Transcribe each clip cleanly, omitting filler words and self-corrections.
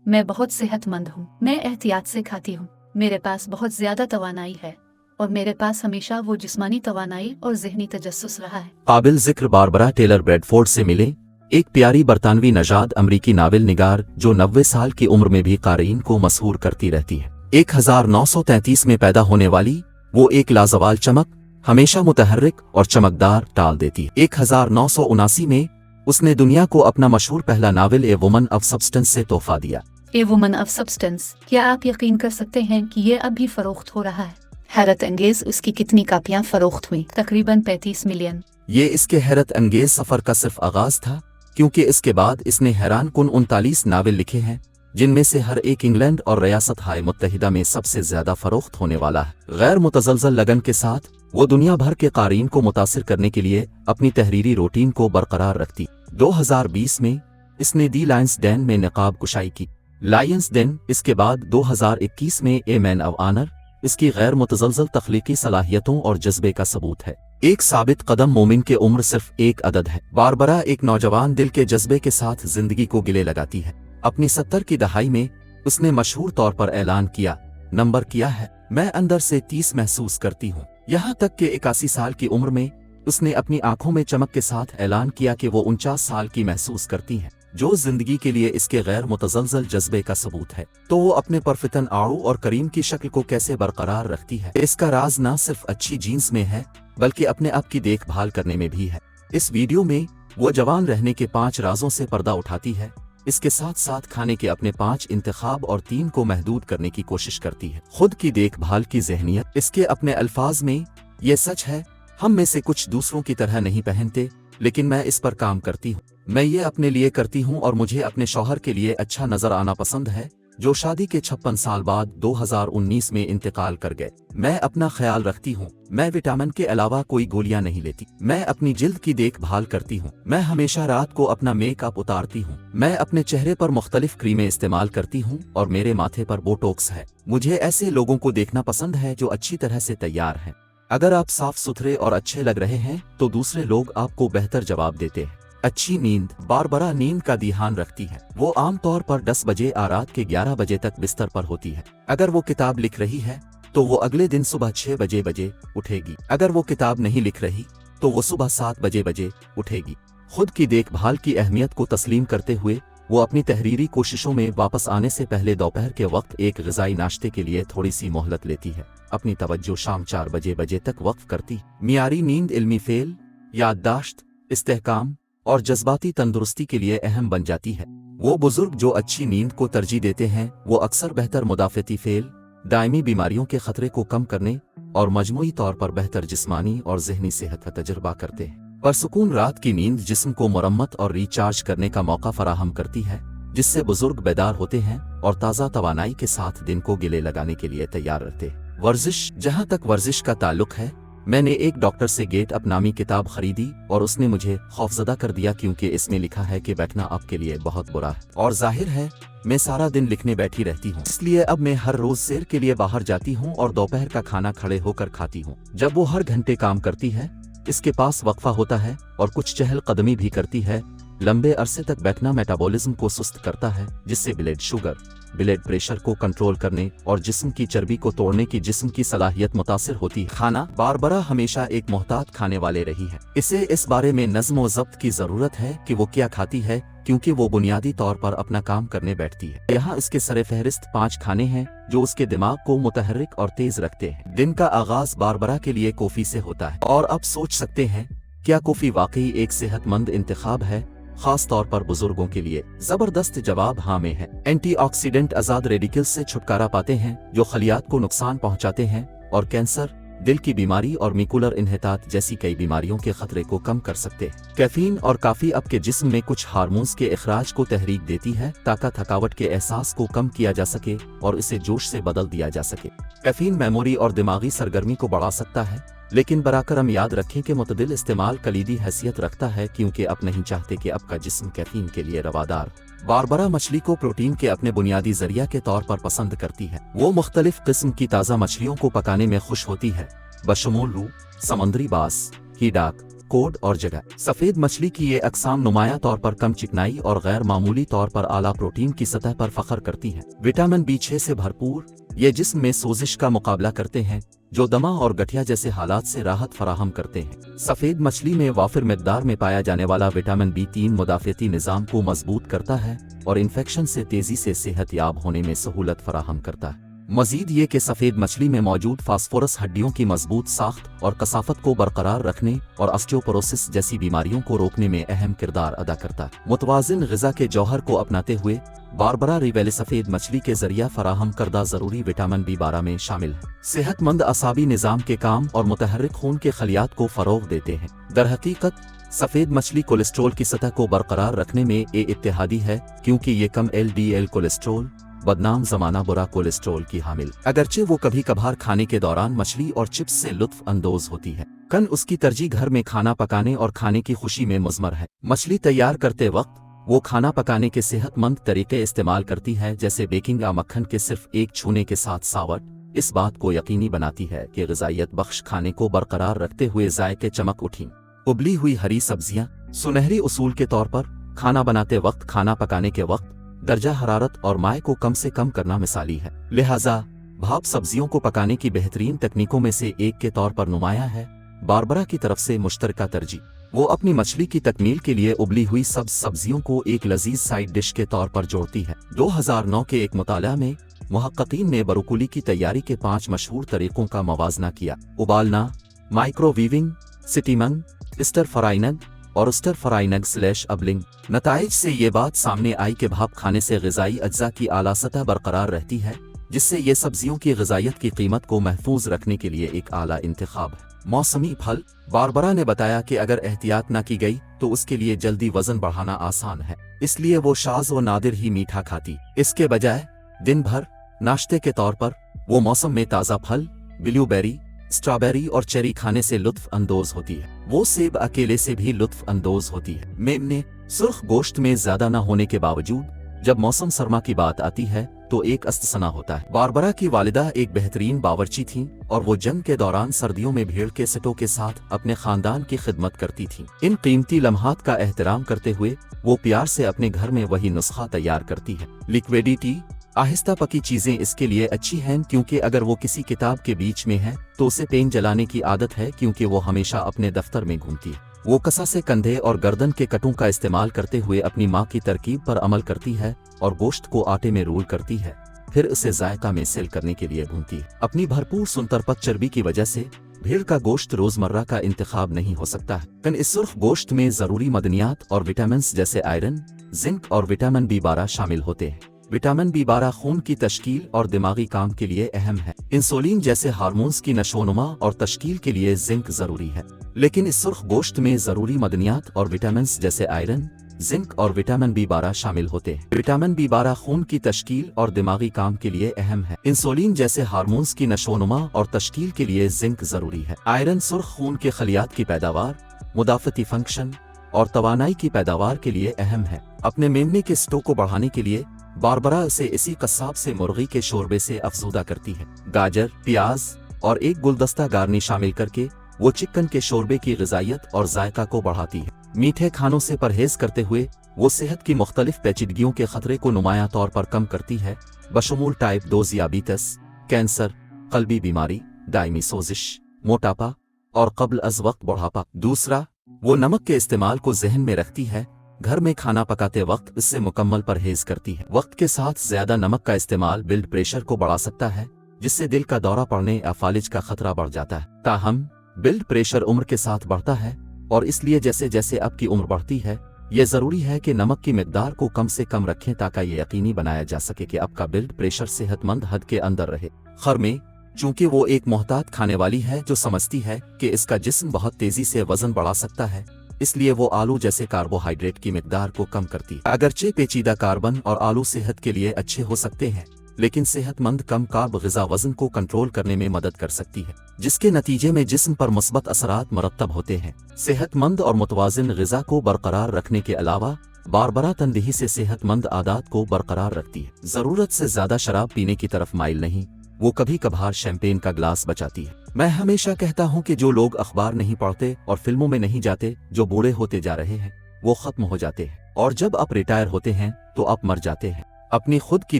मैं बहुत सेहतमंद हूँ। मैं एहतियात से खाती हूँ। मेरे पास बहुत ज्यादा तवानाई है और मेरे पास हमेशा वो जिस्मानी तवानाई और ज़हनी तजस्सुस रहा है। काबिल जिक्र बारबरा टेलर ब्रेडफोर्ड से मिले, एक प्यारी बरतानवी नजाद अमरीकी नावल निगार जो 90 साल की उम्र में भी क़ारीन को मसहूर करती रहती है। 1933 में पैदा होने वाली वो एक लाजवाल चमक, हमेशा मुतहर्रिक और चमकदार टाल देती है। 1979 में उसने दुनिया को अपना मशहूर पहला novel a woman of substance से तोहफा दिया। ए वुमन ऑफ सब्सटेंस, क्या आप यकीन कर सकते हैं कि ये अब भी फरोख्त हो रहा है? हैरत अंगेज उसकी कितनी कापियां फरोख्त हुई? तकरीबन 35 मिलियन। ये इसके हैरत अंगेज सफर का सिर्फ आगाज था, क्योंकि इसके बाद इसने हैरान कुन 39 नावल लिखे हैं, जिनमें से हर एक इंग्लैंड और रियासत हाय मुत्तहिदा में सबसे ज्यादा फरोख्त होने वाला है। गैर मुतज़लज़ल लगन के साथ वो दुनिया भर के क़ारीन को मुतासिर करने के लिए अपनी तहरीरी रूटीन को बरकरार रखती। 2020 में इसने दी लायंस डेन में नकाब कुशाई की। लायंस डेन इसके बाद 2021 में ए मैन ऑफ ऑनर इसकी गैर मुतज़लज़ल तख्लीकी सलाहियतों और जज्बे का सबूत है। एक साबित कदम मोमिन के उम्र सिर्फ एक अदद है। बारबरा एक नौजवान दिल के जज्बे के साथ जिंदगी को गिले लगाती है। अपनी 70 की दहाई में उसने मशहूर तौर पर ऐलान किया, नंबर किया है, मैं अंदर से 30 महसूस करती हूँ। यहाँ तक कि 81 साल की उम्र में उसने अपनी आंखों में चमक के साथ ऐलान किया कि वो 49 साल की महसूस करती हैं, जो जिंदगी के लिए इसके गैर मुतज़लज़ल जज्बे का सबूत है। तो वो अपने परफितन आड़ू और करीम की शक्ल को कैसे बरकरार रखती है? इसका राज न सिर्फ अच्छी जीन्स में है, बल्कि अपने आप की देखभाल करने में भी है। इस वीडियो में वो जवान रहने के 5 राजों से पर्दा उठाती है। इसके साथ साथ खाने के अपने 5 इंतखाब और 3 को महदूद करने की कोशिश करती है। खुद की देखभाल की ज़हनियत। इसके अपने अल्फाज में, ये सच है, हम में से कुछ दूसरों की तरह नहीं पहनते, लेकिन मैं इस पर काम करती हूँ। मैं ये अपने लिए करती हूँ और मुझे अपने शौहर के लिए अच्छा नजर आना पसंद है, जो शादी के 56 साल बाद 2019 में इंतकाल कर गए। मैं अपना ख्याल रखती हूँ। मैं विटामिन के अलावा कोई गोलियां नहीं लेती। मैं अपनी जिल्द की देखभाल करती हूँ। मैं हमेशा रात को अपना मेकअप उतारती हूँ। मैं अपने चेहरे पर मुख्तलिफ क्रीमें इस्तेमाल करती हूँ और मेरे माथे पर बोटॉक्स है। मुझे ऐसे लोगों को देखना पसंद है जो अच्छी तरह से तैयार हैं। अगर आप साफ सुथरे और अच्छे लग रहे हैं तो दूसरे लोग आपको बेहतर जवाब देते हैं। अच्छी नींद। बारबरा नींद का ध्यान रखती है। वो आमतौर पर 10 बजे और रात के 11 बजे तक बिस्तर पर होती है। अगर वो किताब लिख रही है तो वो अगले दिन सुबह 6 बजे उठेगी। अगर वो किताब नहीं लिख रही तो वो सुबह 7 बजे उठेगी। खुद की देखभाल की अहमियत को तस्लीम करते हुए वो अपनी तहरीरी कोशिशों में वापस आने से पहले दोपहर के वक्त एक ग़िज़ाई नाश्ते के लिए थोड़ी सी मोहलत लेती है। अपनी तवज्जो शाम 4 बजे तक वक्फ करती। मियारी नींद इल्मी फेल, याददाश्त, इस्तेहकाम और जज्बाती तंदुरुस्ती के लिए अहम बन जाती है। वो बुजुर्ग जो अच्छी नींद को तरजीह देते हैं वो अक्सर बेहतर मुदाफ़ती फेल, दायमी बीमारियों के खतरे को कम करने और मजमूई तौर पर बेहतर जिस्मानी और ज़हनी सेहत का तजुर्बा करते हैं। परसुकून रात की नींद जिस्म को मुरम्मत और रिचार्ज करने का मौका फराहम करती है, जिससे बुजुर्ग बेदार होते हैं और ताज़ा तवानाई के साथ दिन को गिले लगाने के लिए तैयार रहते हैं। वर्जिश। जहाँ तक वर्जिश का ताल्लुक है, मैंने एक डॉक्टर से गेट अप नामी किताब खरीदी और उसने मुझे खौफजदा कर दिया, क्योंकि इसमें लिखा है कि बैठना आपके लिए बहुत बुरा है। और जाहिर है मैं सारा दिन लिखने बैठी रहती हूँ, इसलिए अब मैं हर रोज सैर के लिए बाहर जाती हूँ और दोपहर का खाना खड़े होकर खाती हूँ। जब वो हर घंटे काम करती है, इसके पास वक्फा होता है और कुछ चहल कदमी भी करती है। लंबे अरसे तक बैठना मेटाबॉलिज्म को सुस्त करता है, जिससे ब्लड शुगर, ब्लड प्रेशर को कंट्रोल करने और जिस्म की चर्बी को तोड़ने की जिस्म की सलाहियत मुतासिर होती है। खाना। बारबरा हमेशा एक मोहतात खाने वाले रही है। इसे इस बारे में नज़्म व ज़ब्त की ज़रूरत है कि वो क्या खाती है, क्योंकि वो बुनियादी तौर पर अपना काम करने बैठती है। यहाँ इसके सरे फहरिस्त 5 खाने हैं जो उसके दिमाग को मुतहर्रिक और तेज रखते हैं। दिन का आगाज बारबरा के लिए कॉफी से होता है। और अब सोच सकते हैं, क्या कॉफी वाकई एक सेहतमंद इंतखाब है, खास तौर पर बुजुर्गों के लिए? जबरदस्त जवाब हाँ में है। एंटीऑक्सीडेंट आजाद रेडिकल्स से छुटकारा पाते हैं जो खलियात को नुकसान पहुंचाते हैं और कैंसर, दिल की बीमारी और मिकुलर इन्हेतात जैसी कई बीमारियों के खतरे को कम कर सकते हैं। कैफीन और काफी आपके जिस्म में कुछ हार्मोन्स के इखराज को तहरीक देती है ताकि थकावट के एहसास को कम किया जा सके और इसे जोश से बदल दिया जा सके। कैफीन मेमोरी और दिमागी सरगर्मी को बढ़ा सकता है, लेकिन बराकरम याद रखें कि मुतदिल इस्तेमाल कलीदी हैसियत रखता है, क्योंकि आप नहीं चाहते कि आपका जिस्म कैफीन के लिए रवादार। बारबरा मछली को प्रोटीन के अपने बुनियादी जरिया के तौर पर पसंद करती है। वो मुख्तलिफ किस्म की ताज़ा मछलियों को पकाने में खुश होती है, बशमूल रू, समंदरी बास, हीडाक, कोड और जगह। सफ़ेद मछली की ये अक़साम नुमाया तौर पर कम चिकनाई और गैर मामूली तौर पर आला प्रोटीन की सतह पर फ़ख्र करती है। विटामिन B6 से भरपूर ये जिस्म में सोजिश का मुकाबला करते हैं, जो दमा और गठिया जैसे हालात से राहत फराहम करते हैं। सफ़ेद मछली में वाफिर मिकदार में पाया जाने वाला विटामिन B3 मुदाफ़ती निज़ाम को मजबूत करता है और इन्फेक्शन से तेज़ी से सेहतयाब होने में सहूलत फराहम करता है। मजीद ये कि सफ़ेद मछली में मौजूद फास्फोरस हड्डियों की मजबूत साख्त और कसाफत को बरकरार रखने और ऑस्टियोपोरोसिस जैसी बीमारियों को रोकने में अहम किरदार अदा करता है। मुतवाज़िन ग़िज़ा के जौहर को अपनाते हुए बारबरा रिवेले सफ़ेद मछली के ज़रिया फराहम करदा ज़रूरी विटामिन B12 में शामिल है। सेहतमंद असाबी निज़ाम के काम और मुतहर्रिक खून के खलियात को फ़रोग़ देते हैं। दरहकीकत सफ़ेद मछली कोलेस्ट्रॉल की सतह को बरकरार रखने में इत्तेहादी है, क्योंकि ये कम LDL कोलेस्ट्रॉल, बदनाम ज़माना बुरा कोलेस्ट्रॉल की हामिल, अगरचे वो कभी कभार खाने के दौरान मछली और चिप्स से लुत्फ अंदोज होती है। कन उसकी तरजीह घर में खाना पकाने और खाने की खुशी में मुज़मर है। मछली तैयार करते वक्त वो खाना पकाने के सेहतमंद तरीके इस्तेमाल करती है, जैसे बेकिंग या मक्खन के सिर्फ एक छूने के साथ सावट इस बात को यकीनी बनाती है कि ग़िज़ाइयत बख्श खाने को बरकरार रखते हुए ज़ायके चमक उठी। उबली हुई हरी सब्जियां सुनहरी उसूल के तौर पर खाना बनाते वक्त खाना पकाने के वक्त दर्जा हरारत और माए को कम से कम करना मिसाली है। लिहाजा भाप सब्जियों को पकाने की बेहतरीन तकनीकों में से एक के तौर पर नुमाया है। बारबरा की तरफ से मुश्तरका तरजीह, वो अपनी मछली की तकमील के लिए उबली हुई सब्जियों को एक लजीज साइड डिश के तौर पर जोड़ती है। 2009 के एक मुताला में मुहक्किकीन ने बरोकुली की तैयारी के 5 मशहूर तरीकों का मवाजना किया: उबालना, माइक्रोवेविंग, स्टीमिंग, स्टर फ्राइंग और स्टर फ्राइंग / अबलिंग। नताइज से ये बात सामने आई कि भाप खाने से ग़िज़ाई अज्जा की आला सतह बरकरार रहती है, जिससे ये सब्जियों की ग़िज़ाइयत की कीमत को महफूज रखने के लिए एक आला इंतखाब है। मौसमी फल, बारबरा ने बताया कि अगर एहतियात न की गई तो उसके लिए जल्दी वजन बढ़ाना आसान है, इसलिए वो शाज़ व नादिर ही मीठा खाती। इसके बजाय दिन भर नाश्ते के तौर पर वो मौसम में ताज़ा फल, ब्लूबेरी, स्ट्रॉबेरी और चेरी खाने से लुत्फ अंदोज होती है। वो सेब अकेले से भी लुत्फ अंदोज होती है। मेमने सुर्ख गोश्त में ज्यादा न होने के बावजूद जब मौसम सरमा की बात आती है तो एक अस्तसना होता है। बारबरा की वालिदा एक बेहतरीन बावर्ची थीं और वो जंग के दौरान सर्दियों में भेड़ के सेटों के साथ अपने खानदान की खिदमत करती थीं। इन कीमती लम्हात का एहतराम करते हुए वो प्यार से अपने घर में वही नुस्खा तैयार करती है। लिक्विडिटी, आहिस्ता पकी चीजें इसके लिए अच्छी हैं, क्योंकि अगर वो किसी किताब के बीच में है तो उसे पेन जलाने की आदत है, क्योंकि वो हमेशा अपने दफ्तर में घूमती है। वो कसा से कंधे और गर्दन के कटों का इस्तेमाल करते हुए अपनी माँ की तरकीब पर अमल करती है और गोश्त को आटे में रोल करती है, फिर उसे जायका में सेल करने के लिए भूनती है। अपनी भरपूर सुनतरपक चर्बी की वजह से भेड़ का गोश्त रोजमर्रा का इंतखाब नहीं हो सकता है। कन इस सुर्ख गोश्त में जरूरी मदनियात और विटामिन जैसे आयरन, जिंक और विटामिन B12 शामिल होते हैं। विटामिन B12 खून की तश्कील और दिमागी काम के लिए अहम है। इंसुलिन जैसे हार्मोन्स की नशोनुमा और तश्कील के लिए जिंक जरूरी है, लेकिन इस सुर्ख गोश्त में जरूरी मदनियात और विटामिन जैसे आयरन, जिंक और विटामिन B12 शामिल होते हैं। विटामिन B12 खून की तश्कील और दिमागी काम के लिए अहम है। इंसुलिन जैसे हार्मोन्स की नशोनुमा और तश्कील के लिए जिंक जरूरी है। आयरन सुर्ख खून के खलियात की पैदावार, मुदाफ़ती फंक्शन और तवानाई की पैदावार के लिए अहम है। अपने मेमने के स्टोक को बढ़ाने के लिए बारबरा इसे इसी कस्साब से मुर्गी के शोरबे से अफजूदा करती है। गाजर, प्याज और एक गुलदस्ता गार्नी शामिल करके वो चिकन के शोरबे की ग़िज़ाइयत और जायका को बढ़ाती है। मीठे खानों से परहेज करते हुए वो सेहत की मुख्तलिफ पेचीदगियों के खतरे को नुमाया तौर पर कम करती है, बशमूल टाइप 2 ज़ियाबीतस, कैंसर, क़ल्बी बीमारी, दायमी सोजिश, मोटापा और क़ब्ल अज़ वक्त बुढ़ापा। दूसरा, वो नमक के इस्तेमाल को जहन में रखती है। घर में खाना पकाते वक्त इससे मुकम्मल परहेज करती है। वक्त के साथ ज्यादा नमक का इस्तेमाल ब्लड प्रेशर को बढ़ा सकता है, जिससे दिल का दौरा पड़ने या फालिज का खतरा बढ़ जाता है। ताहम ब्लड प्रेशर उम्र के साथ बढ़ता है और इसलिए जैसे जैसे आपकी उम्र बढ़ती है ये जरूरी है कि नमक की मिकदार को कम से कम रखें, ताकि ये यकीनी बनाया जा सके कि आपका ब्लड प्रेशर सेहतमंद हद के अंदर रहे। खरमे, चूंकि वो एक मोहतात खाने वाली है जो समझती है कि इसका जिस्म बहुत तेजी से वजन बढ़ा सकता है, इसलिए वो आलू जैसे कार्बोहाइड्रेट की मिकदार को कम करती है। अगरचे पेचीदा कार्बन और आलू सेहत के लिए अच्छे हो सकते हैं, लेकिन सेहतमंद कम कार्ब ग़िज़ा वजन को कंट्रोल करने में मदद कर सकती है, जिसके नतीजे में जिस्म पर मुस्बत असरात मरतब होते हैं। सेहतमंद और मुतवाज़िन ग़िज़ा को बरकरार रखने के अलावा बारबरा तंदही से सेहतमंद आदात को बरकरार रखती है। ज़रूरत से ज़्यादा शराब पीने की तरफ माइल नहीं, वो कभी कभार शैंपेन का ग्लास बचाती है। मैं हमेशा कहता हूँ कि जो लोग अखबार नहीं पढ़ते और फिल्मों में नहीं जाते, जो बूढ़े होते जा रहे हैं, वो खत्म हो जाते हैं, और जब आप रिटायर होते हैं तो आप मर जाते हैं। अपनी खुद की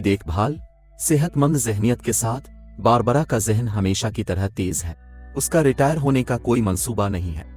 देखभाल सेहतमंद ज़हनियत के साथ। बारबरा का जहन हमेशा की तरह तेज है। उसका रिटायर होने का कोई मंसूबा नहीं है।